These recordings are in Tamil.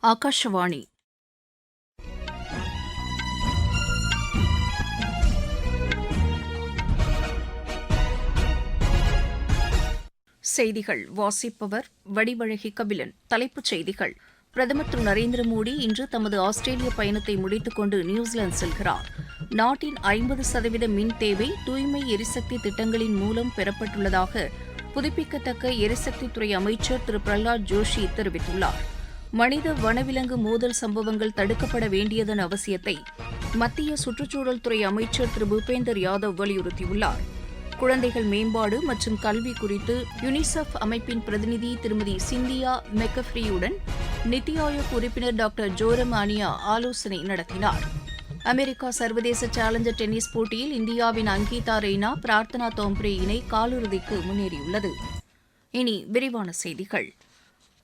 ஆகாஷவாணி. செய்திகள் வாசிப்பவர் வடிவழகி கபிலன். தலைப்புச் செய்திகள்: பிரதமர் திரு நரேந்திர மோடி இன்று தமது ஆஸ்திரேலிய பயணத்தை முடித்துக் கொண்டு நியூசிலாந்து செல்கிறார். நாட்டின் 50% மின் தேவை தூய்மை எரிசக்தி திட்டங்களின் மூலம் பெறப்பட்டுள்ளதாக புதுப்பிக்கத்தக்க எரிசக்தித்துறை அமைச்சர் திரு பிரஹ்லாத் ஜோஷி தெரிவித்துள்ளார். மனித வனவிலங்கு மோதல் சம்பவங்கள் தடுக்கப்பட வேண்டியதன் அவசியத்தை மத்திய சுற்றுச்சூழல் துறை அமைச்சர் திரு பூபேந்தர் யாதவ் வலியுறுத்தியுள்ளார். குழந்தைகள் மேம்பாடு மற்றும் கல்வி குறித்து யுனிசெஃப் அமைப்பின் பிரதிநிதி திருமதி சிந்தியா மெக்கஃப்ரியுடன் நித்தி ஆயோக் உறுப்பினர் டாக்டர் ஜோரம் ஆனியா ஆலோசனை நடத்தினார். அமெரிக்கா சர்வதேச சேலஞ்சர் டென்னிஸ் போட்டியில் இந்தியாவின் அங்கிதா ரெய்னா, பிரார்த்தனா தோம்ப்ரே இணை காலிறுதிக்கு முன்னேறியுள்ளது. இனி விரிவான செய்திகள்.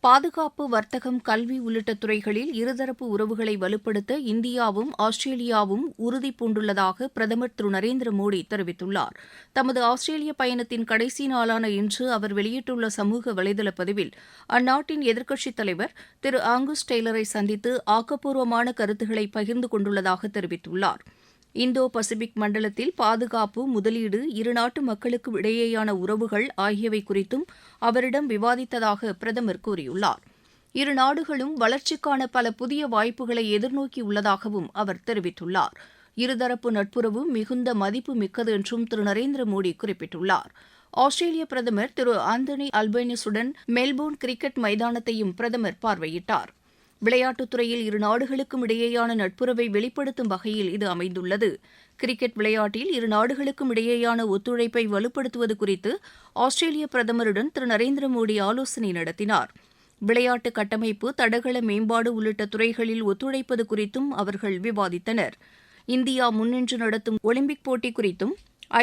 பாதுகாப்பு, வர்த்தகம், கல்வி உள்ளிட்ட துறைகளில் இருதரப்பு உறவுகளை வலுப்படுத்த இந்தியாவும் ஆஸ்திரேலியாவும் உறுதி பூண்டுள்ளதாக பிரதமர் திரு நரேந்திர மோடி தெரிவித்துள்ளார். தமது ஆஸ்திரேலிய பயணத்தின் கடைசி நாளான இன்று அவர் வெளியிட்டுள்ள சமூக வலைதள பதிவில் அந்நாட்டின் எதிர்க்கட்சித் தலைவர் திரு ஆங்கஸ் டெய்லரை சந்தித்து ஆக்கப்பூர்வமான கருத்துக்களை பகிர்ந்து கொண்டுள்ளதாக தெரிவித்துள்ளார். இந்தோ பசிபிக் மண்டலத்தில் பாதுகாப்பு, முதலீடு, இருநாட்டு மக்களுக்கு இடையேயான உறவுகள் ஆகியவை குறித்தும் அவரிடம் விவாதித்ததாக பிரதமர் கூறியுள்ளார். இரு நாடுகளும் வளர்ச்சிக்கான பல புதிய வாய்ப்புகளை எதிர்நோக்கியுள்ளதாகவும் அவர் தெரிவித்துள்ளார். இருதரப்பு நட்புறவு மிகுந்த மதிப்பு மிக்கது என்றும் திரு நரேந்திர மோடி குறிப்பிட்டுள்ளார். ஆஸ்திரேலிய பிரதமர் திரு ஆந்தனி அல்பனீஸுடன் மெல்போர்ன் கிரிக்கெட் மைதானத்தையும் பிரதமர் பார்வையிட்டார். விளையாட்டுத் துறையில் இரு நாடுகளுக்கும் இடையேயான நட்புறவை வெளிப்படுத்தும் வகையில் இது அமைந்துள்ளது. கிரிக்கெட் விளையாட்டில் இரு நாடுகளுக்கும் இடையேயான ஒத்துழைப்பை வலுப்படுத்துவது குறித்து ஆஸ்திரேலிய பிரதமருடன் திரு நரேந்திர மோடி ஆலோசனை நடத்தினார். விளையாட்டு கட்டமைப்பு, தடகள மேம்பாடு உள்ளிட்ட துறைகளில் ஒத்துழைப்பது குறித்தும் அவர்கள் விவாதித்தனர். இந்தியா முன்னின்று நடத்தும் ஒலிம்பிக் போட்டி குறித்தும்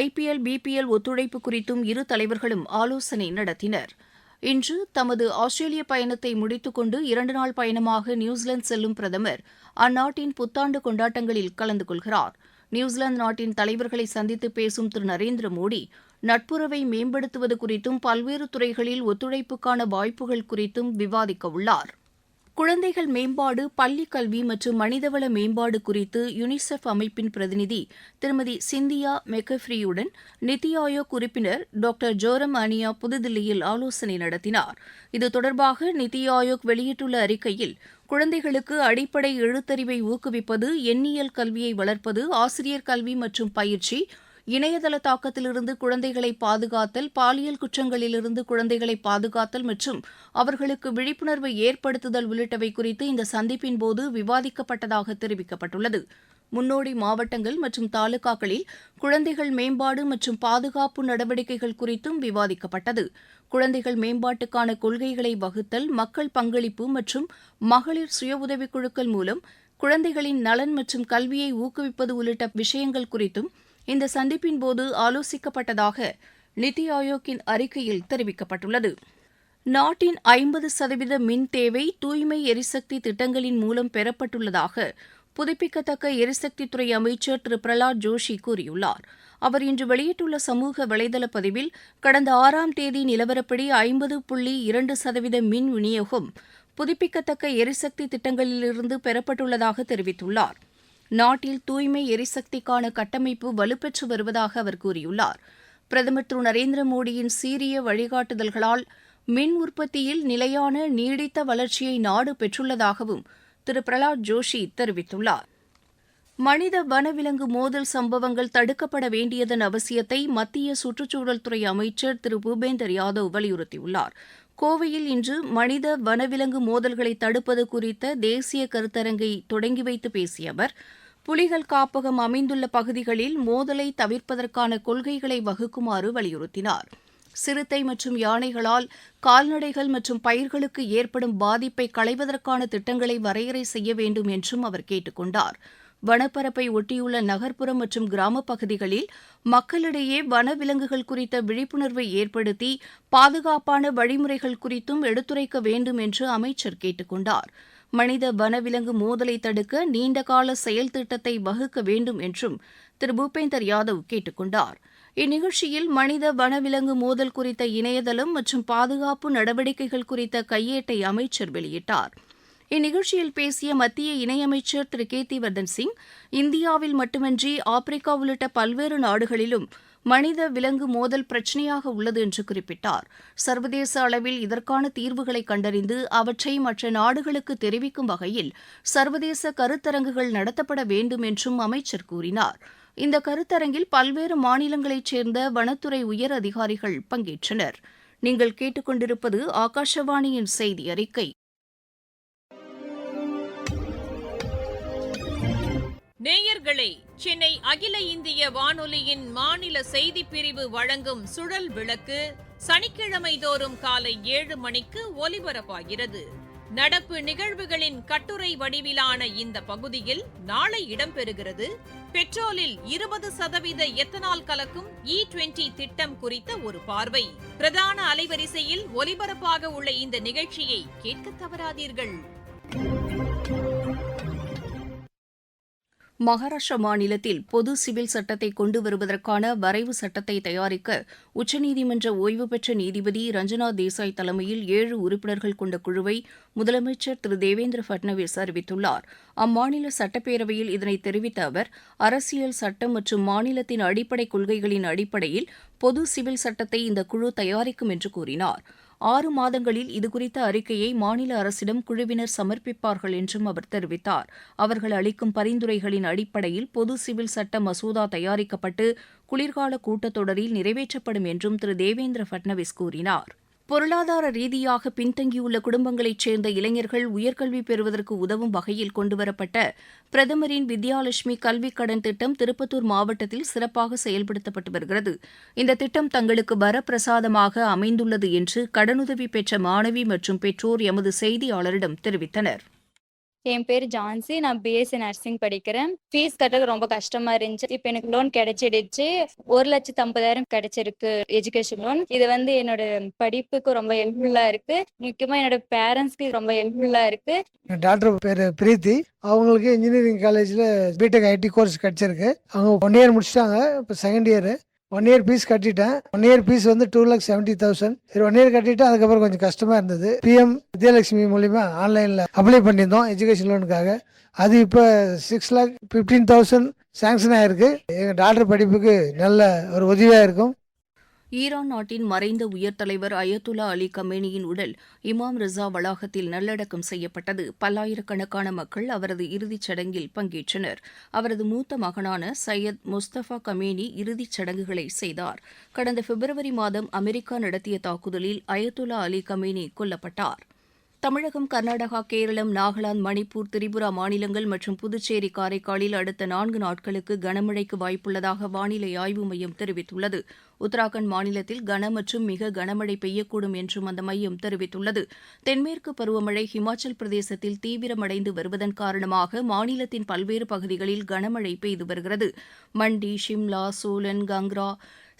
IPL, BPL ஒத்துழைப்பு குறித்தும் இரு தலைவர்களும் ஆலோசனை நடத்தினர். இன்று தமது ஆஸ்திரேலிய பயணத்தை முடித்துக் கொண்டு 2 நாள் பயணமாக நியூசிலாந்து செல்லும் பிரதமர் அந்நாட்டின் புத்தாண்டு கொண்டாட்டங்களில் கலந்து கொள்கிறார். நியூசிலாந்து நாட்டின் தலைவர்களை சந்தித்து பேசும் திரு நரேந்திர மோடி நட்புறவை மேம்படுத்துவது குறித்தும் பல்வேறு துறைகளில் ஒத்துழைப்புக்கான வாய்ப்புகள் குறித்தும் விவாதிக்க உள்ளார். குழந்தைகள் மேம்பாடு, பள்ளிக் கல்வி மற்றும் மனிதவள மேம்பாடு குறித்து யுனிசெஃப் அமைப்பின் பிரதிநிதி திருமதி சிந்தியா மெக்கஃப்ரியுடன் நித்தி ஆயோக் உறுப்பினர் டாக்டர் ஜோரம் ஆனியா புதுதில்லியில் ஆலோசனை நடத்தினார். இது தொடர்பாக நித்தி ஆயோக் வெளியிட்டுள்ள அறிக்கையில், குழந்தைகளுக்கு அடிப்படை எழுத்தறிவை ஊக்குவிப்பது, எண்ணியல் கல்வியை வளர்ப்பது, ஆசிரியர் கல்வி மற்றும் பயிற்சி, இணையதள தாக்கத்திலிருந்து குழந்தைகளை பாதுகாத்தல், பாலியல் குற்றங்களிலிருந்து குழந்தைகளை பாதுகாத்தல் மற்றும் அவர்களுக்கு விழிப்புணர்வை ஏற்படுத்துதல் உள்ளிட்டவை குறித்து இந்த சந்திப்பின் போது விவாதிக்கப்பட்டதாக தெரிவிக்கப்பட்டுள்ளது. முன்னோடி மாவட்டங்கள் மற்றும் தாலுகாக்களில் குழந்தைகள் மேம்பாடு மற்றும் பாதுகாப்பு நடவடிக்கைகள் குறித்தும் விவாதிக்கப்பட்டது. குழந்தைகள் மேம்பாட்டுக்கான கொள்கைகளை வகுத்தல், மக்கள் பங்களிப்பு மற்றும் மகளிர் சுய உதவிக் குழுக்கள் மூலம் குழந்தைகளின் நலன் மற்றும் கல்வியை ஊக்குவிப்பது உள்ளிட்ட விஷயங்கள் குறித்தும் இந்த சந்திப்பின் போது ஆலோசிக்கப்பட்டதாக நித்தி ஆயோக்கின் அறிக்கையில் தெரிவிக்கப்பட்டுள்ளது. நாட்டின் 50% மின் தேவை தூய்மை எரிசக்தி திட்டங்களின் மூலம் பெறப்பட்டுள்ளதாக புதுப்பிக்கத்தக்க எரிசக்தித்துறை அமைச்சர் திரு பிரஹ்லாத் ஜோஷி கூறியுள்ளார். அவர் இன்று வெளியிட்டுள்ள சமூக வலைதள பதிவில் கடந்த 6ஆம் தேதி நிலவரப்படி 50.2% மின் விநியோகம் புதுப்பிக்கத்தக்க எரிசக்தி திட்டங்களிலிருந்து பெறப்பட்டுள்ளதாக தெரிவித்துள்ளார். நாட்டில் தூய்மை எரிசக்திக்கான கட்டமைப்பு வலுப்பெற்று வருவதாக அவர் கூறியுள்ளார். பிரதமர் திரு நரேந்திர மோடியின் சீரிய வழிகாட்டுதல்களால் மின் உற்பத்தியில் நிலையான நீடித்த வளர்ச்சியை நாடு பெற்றுள்ளதாகவும் திரு பிரஹ்லாத் ஜோஷி தெரிவித்துள்ளார். மனித வனவிலங்கு மோதல் சம்பவங்கள் தடுக்கப்பட வேண்டியதன் அவசியத்தை மத்திய சுற்றுச்சூழல் துறை அமைச்சர் திரு பூபேந்தர் யாதவ் வலியுறுத்தியுள்ளார். கோவையில் இன்று மனித வனவிலங்கு மோதல்களை தடுப்பது குறித்த தேசிய கருத்தரங்கை தொடங்கி வைத்து பேசிய அவர், புலிகள் காப்பகம் அமைந்துள்ள பகுதிகளில் மோதலை தவிர்ப்பதற்கான கொள்கைகளை வகுக்குமாறு வலியுறுத்தினார். சிறுத்தை மற்றும் யானைகளால் கால்நடைகள் மற்றும் பயிர்களுக்கு ஏற்படும் பாதிப்பை களைவதற்கான திட்டங்களை வரையறை செய்ய வேண்டும் என்றும் அவர் கேட்டுக் கொண்டார். வனப்பரப்பை ஒட்டியுள்ள நகர்ப்புறம் மற்றும் கிராமப் பகுதிகளில் மக்களிடையே வனவிலங்குகள் குறித்த விழிப்புணர்வை ஏற்படுத்தி பாதுகாப்பான வழிமுறைகள் குறித்தும் எடுத்துரைக்க வேண்டும் என்று அமைச்சர் கேட்டுக் கொண்டார். மனித வனவிலங்கு மோதலை தடுக்க நீண்டகால செயல் திட்டத்தை வகுக்க வேண்டும் என்றும் திரு பூபேந்தர் யாதவ் கேட்டுக் கொண்டார். இந்நிகழ்ச்சியில் மனித வனவிலங்கு மோதல் குறித்த இணையதளம் மற்றும் பாதுகாப்பு நடவடிக்கைகள் குறித்த கையேட்டை அமைச்சர் வெளியிட்டார். இந்நிகழ்ச்சியில் பேசிய மத்திய இணையமைச்சர் திரு கீர்த்திவர்தன் சிங், இந்தியாவில் மட்டுமின்றி ஆப்பிரிக்கா உள்ளிட்ட பல்வேறு நாடுகளிலும் மனித விலங்கு மோதல் பிரச்சினையாக உள்ளது என்று குறிப்பிட்டார். சர்வதேச அளவில் இதற்கான தீர்வுகளை கண்டறிந்து அவற்றை மற்ற நாடுகளுக்கு தெரிவிக்கும் வகையில் சர்வதேச கருத்தரங்குகள் நடத்தப்பட வேண்டும் என்றும் அமைச்சர் கூறினார். இந்த கருத்தரங்கில் பல்வேறு மாநிலங்களைச் சேர்ந்த வனத்துறை உயர் அதிகாரிகள் பங்கேற்றனர். நீங்கள் கேட்டுக்கொண்டிருப்பது ஆகாஷவாணியின் செய்தி அறிக்கை. நேயர்களே, சென்னை அகில இந்திய வானொலியின் மாநில செய்திப் பிரிவு வழங்கும் சுழல் விளக்கு சனிக்கிழமை தோறும் காலை 7 மணிக்கு ஒலிபரப்பாகிறது. நடப்பு நிகழ்வுகளின் கட்டுரை வடிவிலான இந்த பகுதியில் நாளை இடம்பெறுகிறது பெட்ரோலில் 20% எத்தனால் கலக்கும் E20 திட்டம் குறித்த ஒரு பார்வை. பிரதான அலைவரிசையில் ஒலிபரப்பாக உள்ள இந்த நிகழ்ச்சியை கேட்க தவறாதீர்கள். மகாராஷ்டிரா மாநிலத்தில் பொது சிவில் சட்டத்தை கொண்டு வருவதற்கான வரைவு சட்டத்தை தயாரிக்க உச்சநீதிமன்ற ஓய்வு பெற்ற நீதிபதி ரஞ்சனா தேசாய் தலைமையில் 7 உறுப்பினர்கள் கொண்ட குழுவை முதலமைச்சர் திரு தேவேந்திர பட்னவிஸ் அறிவித்துள்ளார். அம்மாநில சட்டப்பேரவையில் இதனை தெரிவித்த அவர், அரசியல் சட்டம் மற்றும் மாநிலத்தின் அடிப்படை கொள்கைகளின் அடிப்படையில் பொது சிவில் சட்டத்தை இந்த குழு தயாரிக்கும் என்று கூறினார். 6 மாதங்களில் இதுகுறித்த அறிக்கையை மாநில அரசிடம் குழுவினர் சமர்ப்பிப்பார்கள் என்றும் அவர் தெரிவித்தார். அவர்கள் அளிக்கும் பரிந்துரைகளின் அடிப்படையில் பொது சிவில் சட்ட மசோதா தயாரிக்கப்பட்டு குளிர்கால கூட்டத்தொடரில் நிறைவேற்றப்படும் என்றும் திரு தேவேந்திர பட்னவிஸ் கூறினார். பொருளாதார ரீதியாக பின்தங்கியுள்ள குடும்பங்களைச் சேர்ந்த இளைஞர்கள் உயர்கல்வி பெறுவதற்கு உதவும் வகையில் கொண்டுவரப்பட்ட பிரதமரின் வித்யாலட்சுமி கல்விக் கடன் திட்டம் திருப்பத்தூர் மாவட்டத்தில் சிறப்பாக செயல்படுத்தப்பட்டு வருகிறது. இந்த திட்டம் தங்களுக்கு வரப்பிரசாதமாக அமைந்துள்ளது என்று கடனுதவி பெற்ற மாணவி மற்றும் பெற்றோர் எமது செய்தியாளரிடம் தெரிவித்தனர். என் பேர் ஜான்சி. நான் பிஎஸ்சி நர்சிங் படிக்கிறேன். ஃபீஸ் கட்டுறது ரொம்ப கஷ்டமா இருந்துச்சு. இப்போ எனக்கு லோன் கிடைச்சிடுச்சு. 1,50,000 கிடைச்சிருக்கு எஜுகேஷன் லோன். இது என்னோட படிப்புக்கு ரொம்ப ஹெல்ப்ஃபுல்லா இருக்கு. முக்கியமா என்னோட பேரண்ட்ஸ்க்கு ரொம்ப ஹெல்ப்ஃபுல்லா இருக்கு. டாக்டர் பேரு பிரீத்தி. அவங்களுக்கு இன்ஜினியரிங் காலேஜ்ல பிடெக் ஐடி கோர்ஸ் கிடைச்சிருக்கு. அவங்க 1 இயர் முடிச்சிட்டாங்க. இப்போ செகண்ட் இயர் 1 இயர் ஃபீஸ் கட்டிட்டேன். 1 இயர் ஃபீஸ் 2,70,000. 1 இயர் கட்டிட்டு அதுக்கப்புறம் கொஞ்சம் கஷ்டமா இருந்தது. பிஎம் வித்யாலட்சுமி மூலியமா ஆன்லைன்ல அப்ளை பண்ணியிருந்தோம் எஜுகேஷன் லோனுக்காக. அது இப்போ 6,15,000 சாங்ஷன் ஆயிருக்கு. எங்க டாக்டர் படிப்புக்கு நல்ல ஒரு உதவியா இருக்கும். ஈரான் நாட்டின் மறைந்த உயர் தலைவர் அயத்துல்லா அலி கமேனியின் உடல் இமாம் ரிசா வளாகத்தில் நல்லடக்கம் செய்யப்பட்டது. பல்லாயிரக்கணக்கான மக்கள் அவரது இறுதிச் சடங்கில் பங்கேற்றனர். அவரது மூத்த மகனான சையத் முஸ்தபா கமேனி இறுதிச் சடங்குகளை செய்தார். கடந்த பிப்ரவரி மாதம் அமெரிக்கா நடத்திய தாக்குதலில் அயத்துல்லா அலி கமேனி கொல்லப்பட்டார். தமிழகம், கர்நாடகா, கேரளம், நாகாலாந்து, மணிப்பூர், திரிபுரா மாநிலங்கள் மற்றும் புதுச்சேரி, காரைக்காலில் அடுத்த 4 நாட்களுக்கு கனமழைக்கு வாய்ப்புள்ளதாக வானிலை ஆய்வு மையம் தெரிவித்துள்ளது. உத்தராகண்ட் மாநிலத்தில் கன மற்றும் மிக கனமழை பெய்யக்கூடும் என்றும் அந்த மையம் தெரிவித்துள்ளது. தென்மேற்கு பருவமழை ஹிமாச்சல் பிரதேசத்தில் தீவிரமடைந்து வருவதன் காரணமாக மாநிலத்தின் பல்வேறு பகுதிகளில் கனமழை பெய்து வருகிறது. மண்டி, ஷிம்லா, சோலன், கங்ரா,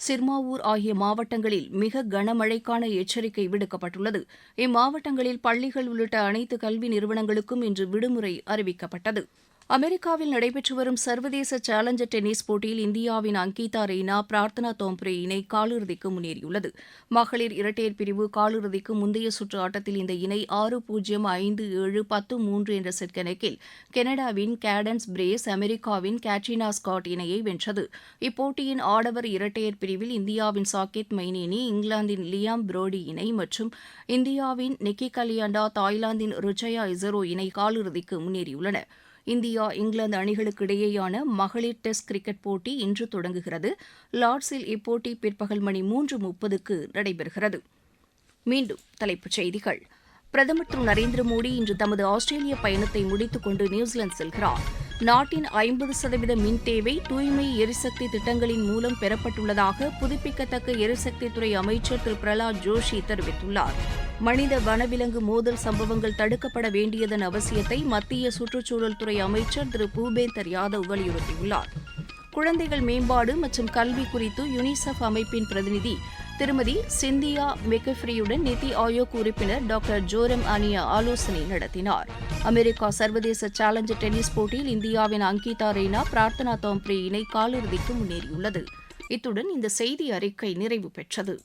சிர்மாவூர் ஆகிய மாவட்டங்களில் மிக கனமழைக்கான எச்சரிக்கை விடுக்கப்பட்டுள்ளது. இம்மாவட்டங்களில் பள்ளிகள் உள்ளிட்ட அனைத்து கல்வி நிறுவனங்களுக்கும் இன்று விடுமுறை அறிவிக்கப்பட்டது. அமெரிக்காவில் நடைபெற்று வரும் சர்வதேச சேலஞ்சர் டென்னிஸ் போட்டியில் இந்தியாவின் அங்கிதா ரெய்னா, பிரார்த்தனா தோம்ப்ரே இணை காலிறுதிக்கு முன்னேறியுள்ளது. மகளிர் இரட்டையர் பிரிவு காலிறுதிக்கு முந்தைய சுற்று ஆட்டத்தில் இந்த இணை 6-0, 5-7, 10-3 என்ற செட் கணக்கில் கனடாவின் கேடன்ஸ் பிரேஸ், அமெரிக்காவின் கேட்ரினா ஸ்காட் இணையை வென்றது. இப்போட்டியின் ஆடவர் இரட்டையர் பிரிவில் இந்தியாவின் சாகேத் மைனேனி, இங்கிலாந்தின் லியாம் புரோடி இணை மற்றும் இந்தியாவின் நிக்கி கலியாண்டா, தாய்லாந்தின் ருச்சயா இசரோ இணை காலிறுதிக்கு முன்னேறியுள்ளன. இந்தியா, இங்கிலாந்து அணிகளுக்கு இடையேயான மகளிர் டெஸ்ட் கிரிக்கெட் போட்டி இன்று தொடங்குகிறது. லார்ட்ஸில் இப்போட்டி பிற்பகல் மணி 3:30க்கு நடைபெறுகிறது. மீண்டும் தலைப்புச் செய்திகள். பிரதமர் திரு நரேந்திர மோடி இன்று தமது ஆஸ்திரேலிய பயணத்தை முடித்துக் கொண்டு நியூசிலாந்து செல்கிறார். நாட்டின் 50% மின் தேவை தூய்மை எரிசக்தி திட்டங்களின் மூலம் பெறப்பட்டுள்ளதாக புதுப்பிக்கத்தக்க எரிசக்தித்துறை அமைச்சர் திரு பிரலாத் ஜோஷி தெரிவித்துள்ளார். மனித வனவிலங்கு மோதல் சம்பவங்கள் தடுக்கப்பட வேண்டியதன் அவசியத்தை மத்திய சுற்றுச்சூழல் துறை அமைச்சர் திரு பூபேந்தர் யாதவ் வலியுறுத்தியுள்ளார். குழந்தைகள் மேம்பாடு மற்றும் கல்வி குறித்து யுனிசெஃப் அமைப்பின் பிரதிநிதி திருமதி சிந்தியா மெக்கஃப்ரியுடன் நிதி ஆயோக் உறுப்பினர் டாக்டர் ஜோரம் அனியா ஆலோசனை நடத்தினார். அமெரிக்கா சர்வதேச சேலஞ்சர் டென்னிஸ் போட்டியில் இந்தியாவின் அங்கிதா ரெய்னா, பிரார்த்தனா தோம்ப்ரே இணை காலிறுதிக்கு முன்னேறியுள்ளது. இத்துடன் இந்த செய்தி அறிக்கை நிறைவு பெற்றது.